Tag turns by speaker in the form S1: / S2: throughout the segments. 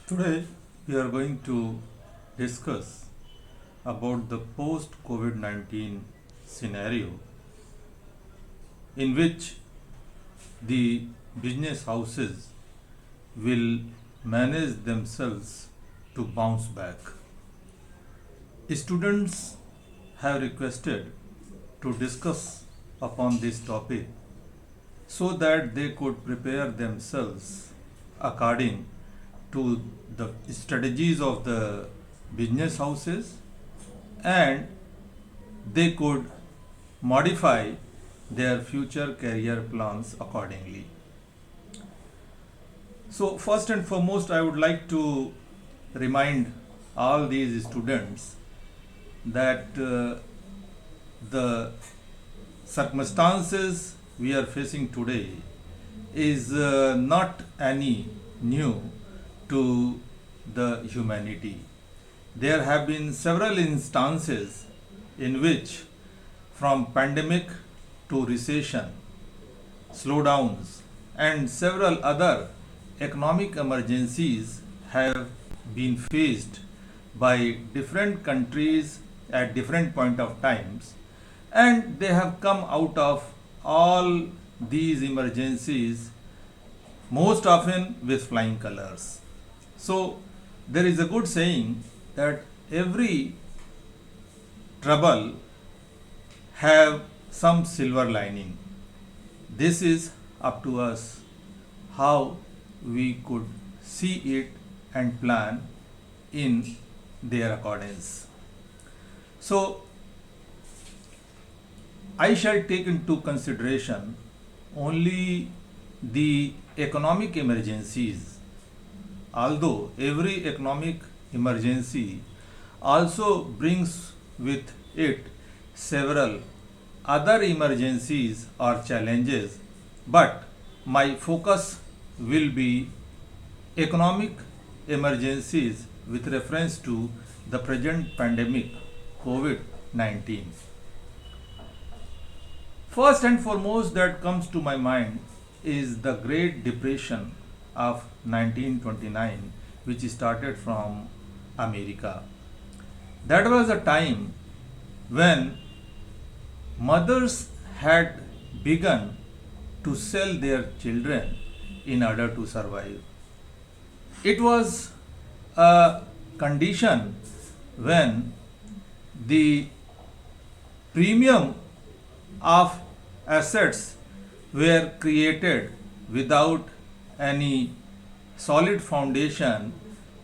S1: Today we are going to discuss about the post COVID-19 scenario in which the business houses will manage themselves to bounce back. Students have requested to discuss upon this topic so that they could prepare themselves according to the strategies of the business houses and they could modify their future career plans accordingly. So, first and foremost, I would like to remind all these students that the circumstances we are facing today is not any new to the humanity. There have been several instances in which, from pandemic to recession, slowdowns, and several other economic emergencies have been faced by different countries at different point of times, and they have come out of all these emergencies most often with flying colors. So there is a good saying that every trouble have some silver lining. This is up to us how we could see it and plan in their accordance. So I shall take into consideration only the economic emergencies, although every economic emergency also brings with it several other emergencies or challenges, but my focus will be economic emergencies with reference to the present pandemic COVID-19. First and foremost that comes to my mind is the Great Depression of 1929, which started from America. That was a time when mothers had begun to sell their children in order to survive. It was a condition when the premium of assets were created without any solid foundation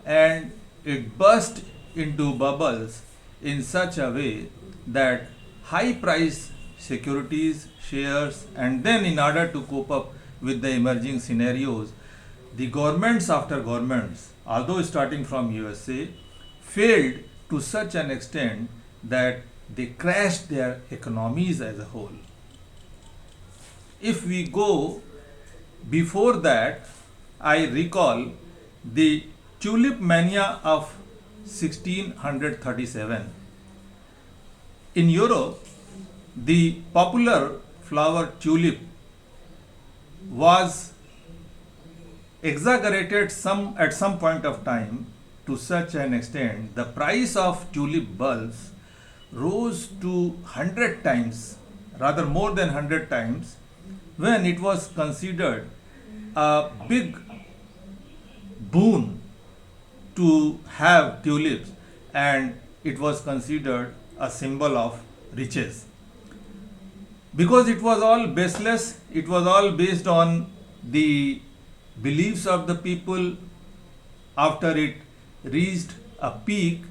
S1: and it burst into bubbles in such a way that high price securities, shares, and then in order to cope up with the emerging scenarios, the governments after governments, although starting from USA, failed to such an extent that they crashed their economies as a whole. If we go before that, I recall the tulip mania of 1637. In Europe, the popular flower tulip was exaggerated at some point of time to such an extent the price of tulip bulbs rose to 100 times, rather more than 100 times, when it was considered a big boon to have tulips and it was considered a symbol of riches. Because it was all baseless, it was all based on the beliefs of the people. After it reached a peak,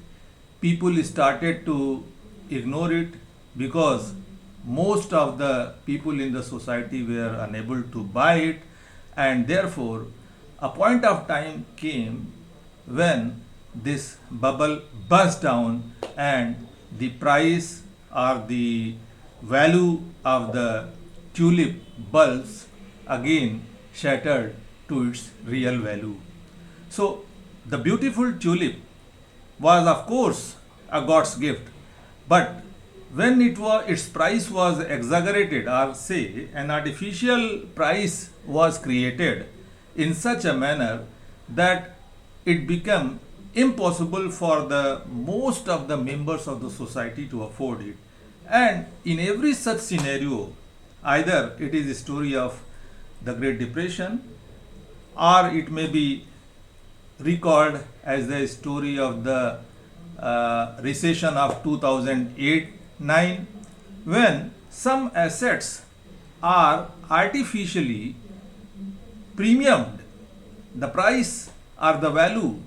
S1: people started to ignore it because most of the people in the society were unable to buy it, and therefore a point of time came when this bubble burst down and the price or the value of the tulip bulbs again shattered to its real value. So the beautiful tulip was of course a God's gift, but when its price was exaggerated, or say an artificial price was created in such a manner that it became impossible for the most of the members of the society to afford it. And in every such scenario, either it is a story of the Great Depression, or it may be recalled as the story of the recession of 2008-9, when some assets are artificially premiumed, the price or the value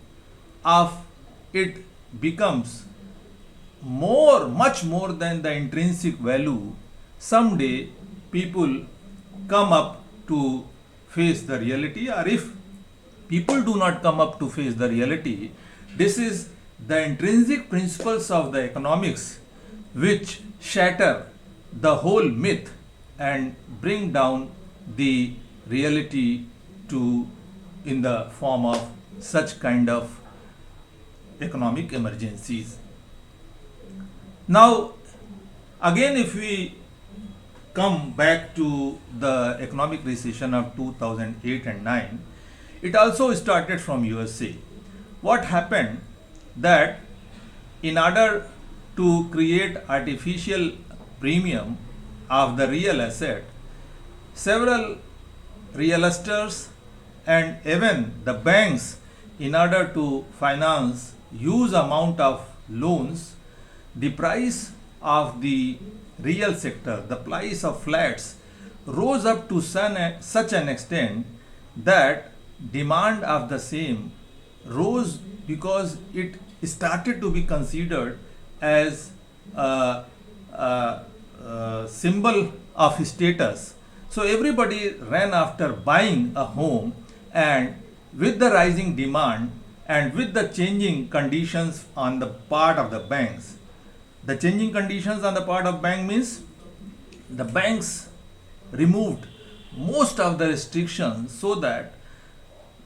S1: of it becomes much more than the intrinsic value. Someday people come up to face the reality, or if people do not come up to face the reality, this is the intrinsic principles of the economics which shatter the whole myth and bring down the reality to in the form of such kind of economic emergencies. Now, again, if we come back to the economic recession of 2008 and 9, it also started from USA. What happened that in order to create artificial premium of the real asset, several real estates and even the banks, in order to finance huge amount of loans, the price of the real sector, the price of flats rose up to such an extent that demand of the same rose, because it started to be considered as a symbol of status. So everybody ran after buying a home, and with the rising demand and with the changing conditions on the part of the banks, the changing conditions on the part of bank means the banks removed most of the restrictions so that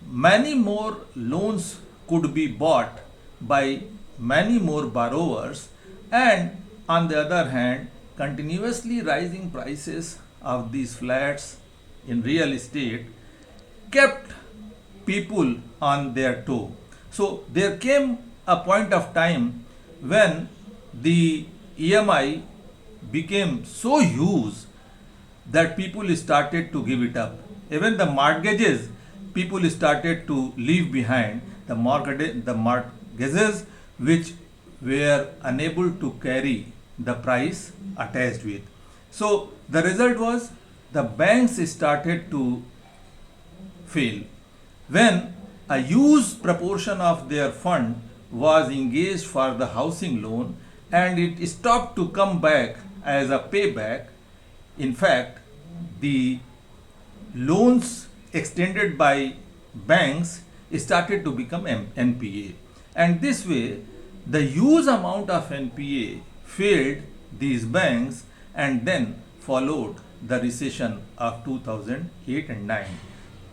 S1: many more loans could be bought by many more borrowers, and on the other hand, continuously rising prices of these flats in real estate kept people on their toe. So there came a point of time when the EMI became so huge that people started to give it up. Even the mortgages, people started to leave behind the mortgages which were unable to carry the price attached with. So the result was the banks started to fail. When a huge proportion of their fund was engaged for the housing loan and it stopped to come back as a payback, in fact, the loans extended by banks started to become NPA. And this way, the huge amount of NPA failed these banks, and then followed the recession of 2008 and 9.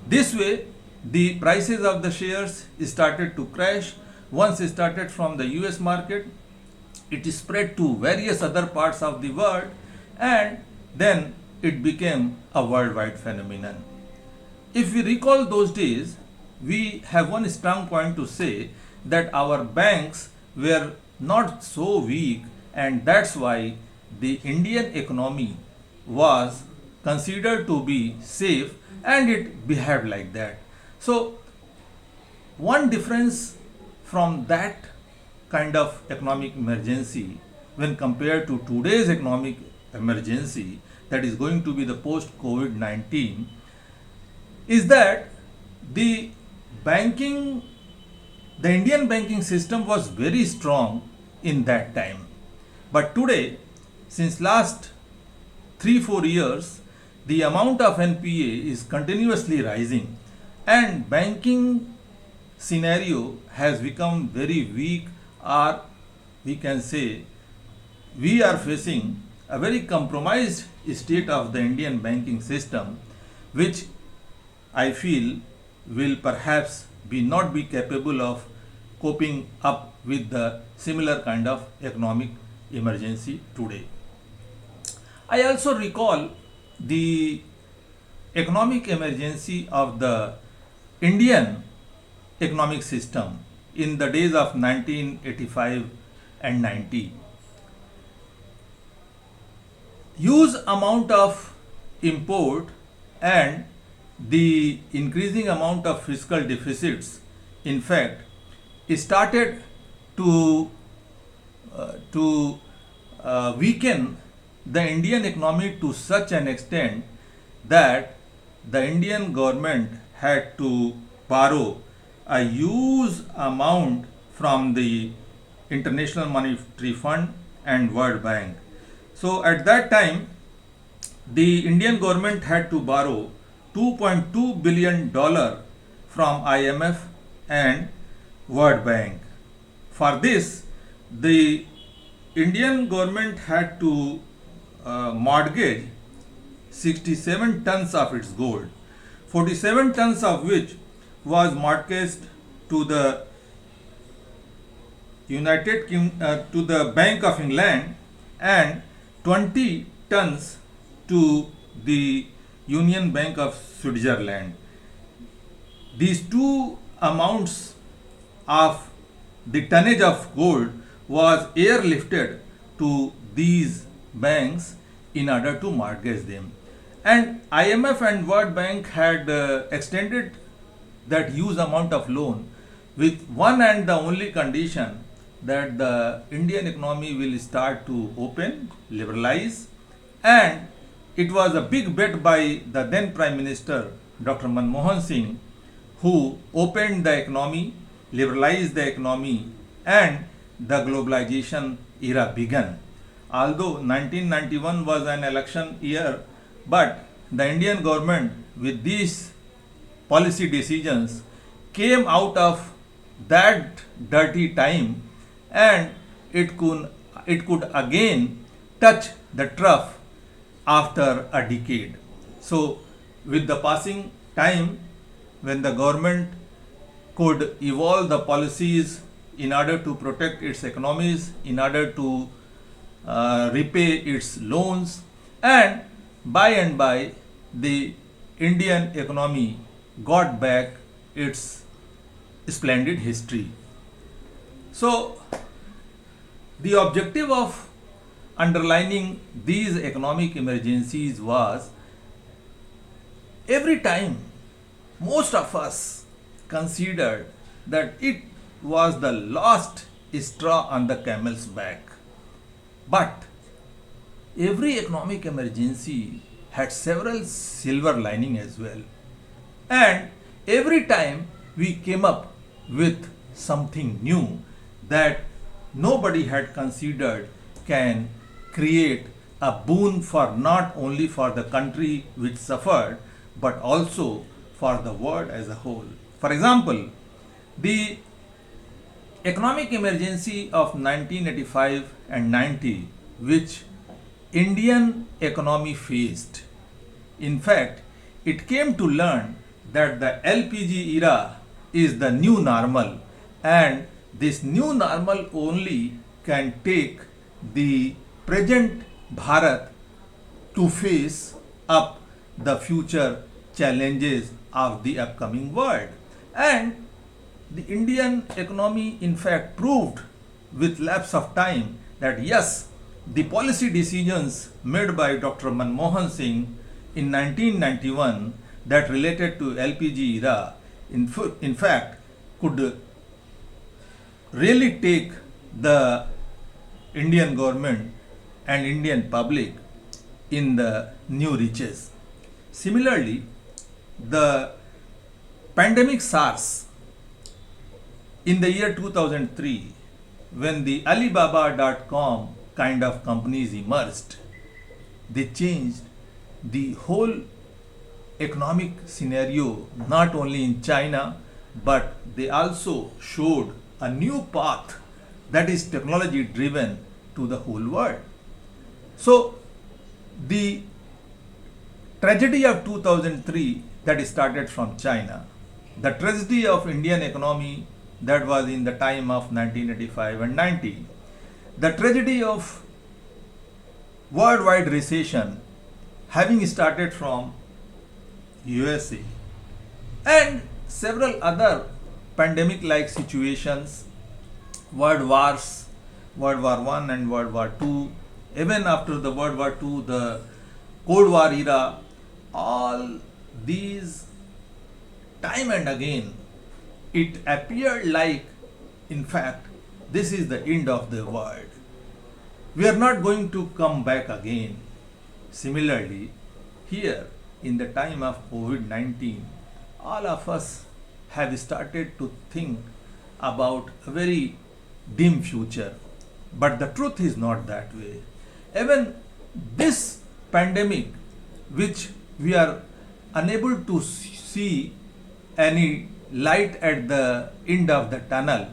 S1: This way, the prices of the shares started to crash. Once it started from the US market, it spread to various other parts of the world, and then it became a worldwide phenomenon. If we recall those days, we have one strong point to say that our banks were not so weak, and that's why the Indian economy was considered to be safe, and it behaved like that. So one difference from that kind of economic emergency when compared to today's economic emergency, that is going to be the post COVID-19, is that the Indian banking system was very strong in that time. But today, since last 3-4 years, the amount of NPA is continuously rising, and banking scenario has become very weak, or we can say we are facing a very compromised state of the Indian banking system, which I feel will perhaps not be capable of coping up with the similar kind of economic emergency today. I also recall the economic emergency of the Indian economic system in the days of 1985 and 90. Huge amount of import and the increasing amount of fiscal deficits, in fact, started to weaken the Indian economy to such an extent that the Indian government had to borrow a huge amount from the International Monetary Fund and World Bank. So at that time, the Indian government had to borrow $2.2 billion from IMF and World Bank. For this, the Indian government had to mortgage 67 tons of its gold, 47 tons of which was mortgaged to the to the Bank of England, and 20 tons to the Union Bank of Switzerland. These two amounts of the tonnage of gold was airlifted to these banks in order to mortgage them. And IMF and World Bank had extended that huge amount of loan with one and the only condition that the Indian economy will start to open, liberalize, and it was a big bet by the then Prime Minister Dr. Manmohan Singh, who opened the economy, liberalized the economy, and the globalization era began. Although 1991 was an election year, but the Indian government with these policy decisions came out of that dirty time, and it could again touch the trough after a decade. So with the passing time, when the government could evolve the policies in order to protect its economies, in order to repay its loans, and by the Indian economy got back its splendid history. So the objective of underlining these economic emergencies was, every time most of us considered that it was the last straw on the camel's back. But every economic emergency had several silver lining as well. And every time we came up with something new that nobody had considered can create a boon for not only for the country which suffered, but also for the world as a whole. For example, the economic emergency of 1985 and 90, which Indian economy faced, in fact, it came to learn that the LPG era is the new normal, and this new normal only can take the present Bharat to face up the future challenges of the upcoming world. And the Indian economy, in fact, proved with lapse of time that yes, the policy decisions made by Dr. Manmohan Singh in 1991 that related to LPG era, in fact, could really take the Indian government and Indian public in the new reaches. Similarly, the pandemic SARS in the year 2003, when the Alibaba.com kind of companies emerged, they changed the whole economic scenario not only in China, but they also showed a new path that is technology driven to the whole world. So the tragedy of 2003 that started from China, the tragedy of Indian economy that was in the time of 1985 and 90, the tragedy of worldwide recession having started from USA, and several other pandemic like situations, world wars, World War One and World War Two, even after the World War Two, the Cold War era, all these time and again, it appeared like, in fact, this is the end of the world. We are not going to come back again. Similarly, here in the time of COVID-19, all of us have started to think about a very dim future. But the truth is not that way. Even this pandemic, which we are unable to see any light at the end of the tunnel,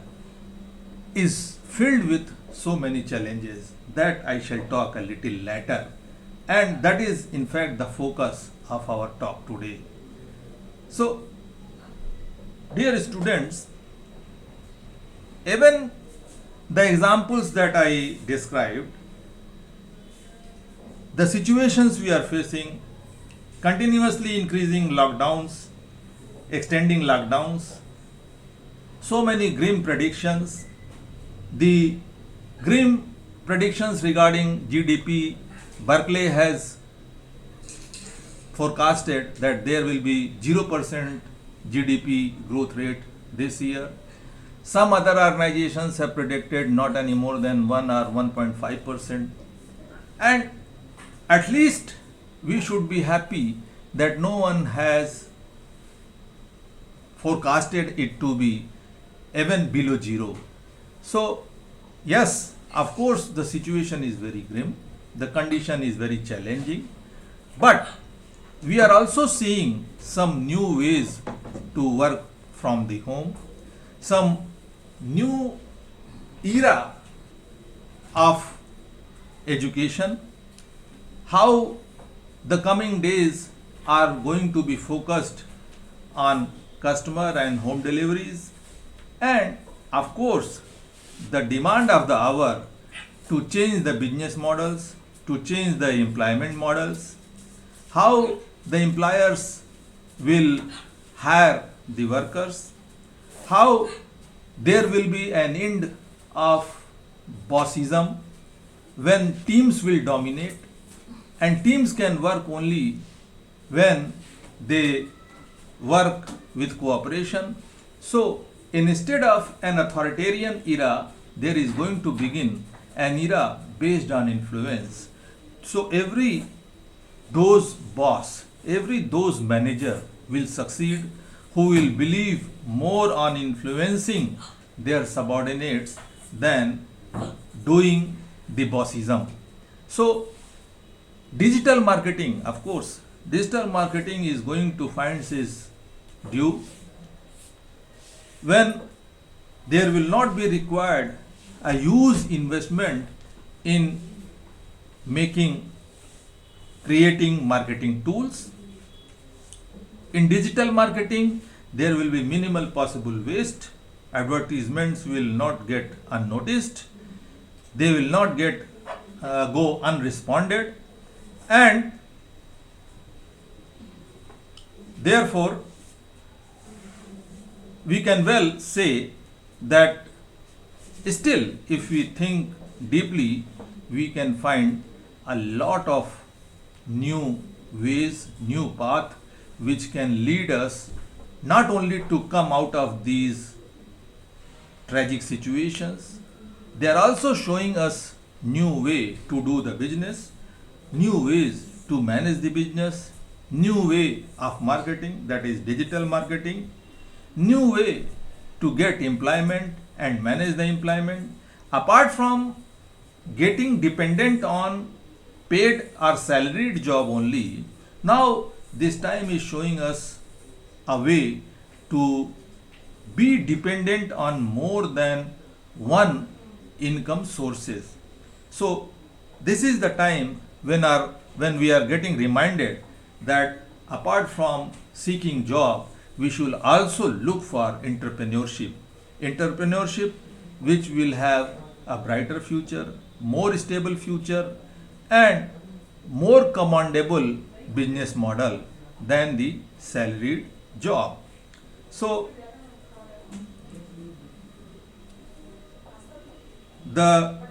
S1: is filled with so many challenges that I shall talk a little later. And that is, in fact, the focus of our talk today. So, dear students, even the examples that I described, the situations we are facing, continuously increasing lockdowns, extending lockdowns, so many grim predictions, the grim predictions regarding GDP, Berkeley has forecasted that there will be 0% GDP growth rate this year. Some other organizations have predicted not any more than 1 or 1.5%. And at least we should be happy that no one has forecasted it to be even below zero. So, yes, of course, the situation is very grim, the condition is very challenging, but we are also seeing some new ways to work from the home, some new era of education, how the coming days are going to be focused on customer and home deliveries, and of course the demand of the hour to change the business models, to change the employment models, how the employers will hire the workers, how there will be an end of bossism when teams will dominate, and teams can work only when they work with cooperation. So, instead of an authoritarian era, there is going to begin an era based on influence. So, every those boss, every those manager will succeed who will believe more on influencing their subordinates than doing the bossism. So, digital marketing, of course, digital marketing is going to find its due when there will not be required a huge investment in creating marketing tools. In digital marketing, there will be minimal possible waste. Advertisements will not get unnoticed. They will not go unresponded, and therefore we can well say that still, if we think deeply, we can find a lot of new ways, new path which can lead us not only to come out of these tragic situations, they are also showing us new way to do the business, new ways to manage the business, new way of marketing, that is digital marketing, new way to get employment and manage the employment. Apart from getting dependent on paid or salaried job only, now this time is showing us a way to be dependent on more than one income sources. So this is the time when we are getting reminded that apart from seeking job, we should also look for entrepreneurship which will have a brighter future, more stable future, and more commendable business model than the salaried job. So the